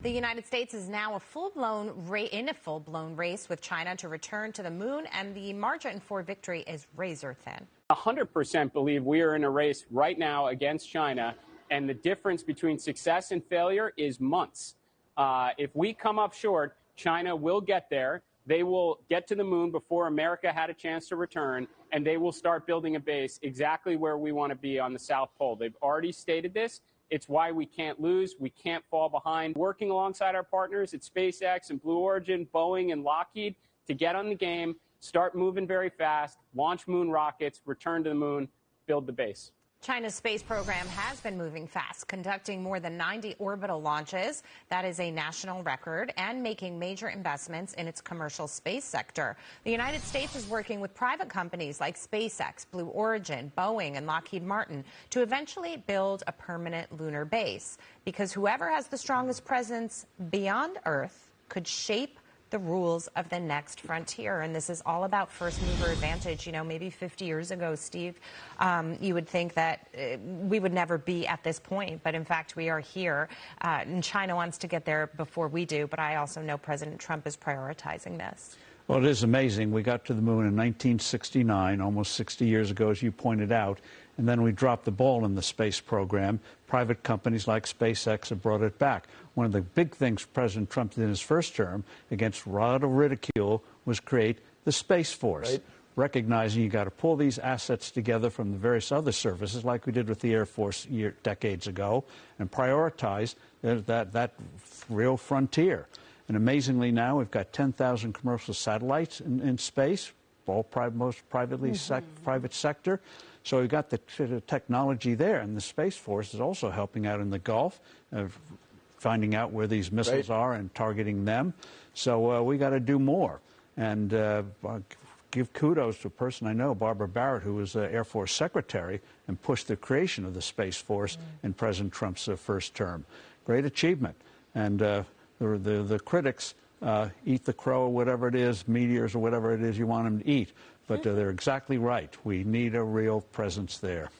The United States is now in a full-blown race with China to return to the moon, and the margin for victory is razor thin. 100% believe we are in a race right now against China, and the difference between success and failure is months. If we come up short, China will get there. They will get to the moon before America had a chance to return, and they will start building a base exactly where we want to be on the South Pole. They've already stated this. It's why we can't lose. We can't fall behind. Working alongside our partners at SpaceX and Blue Origin, Boeing and Lockheed to get on the game, start moving very fast, launch moon rockets, return to the moon, build the base. China's space program has been moving fast, conducting more than 90 orbital launches. That is a national record, and making major investments in its commercial space sector. The United States is working with private companies like SpaceX, Blue Origin, Boeing, and Lockheed Martin to eventually build a permanent lunar base, because whoever has the strongest presence beyond Earth could shape the rules of the next frontier. And this is all about first mover advantage. You know, maybe 50 years ago, Steve, you would think that we would never be at this point. But in fact, we are here. And China wants to get there before we do. But I also know President Trump is prioritizing this. Well, it is amazing. We got to the moon in 1969, almost 60 years ago, as you pointed out. And then we dropped the ball in the space program. Private companies like SpaceX have brought it back. One of the big things President Trump did in his first term, against a lot of ridicule, was create the Space Force. Right. Recognizing you got to pull these assets together from the various other services, like we did with the Air Force decades ago, and prioritize that real frontier. And amazingly now, we've got 10,000 commercial satellites in space, all most private sector. So we've got the technology there, and the Space Force is also helping out in the Gulf, finding out where these missiles are and targeting them. So we got to do more. And give kudos to a person I know, Barbara Barrett, who was Air Force Secretary and pushed the creation of the Space Force in President Trump's first term. Great achievement. And the critics eat the crow or whatever it is, meteors or whatever it is you want them to eat. But they're exactly right. We need a real presence there.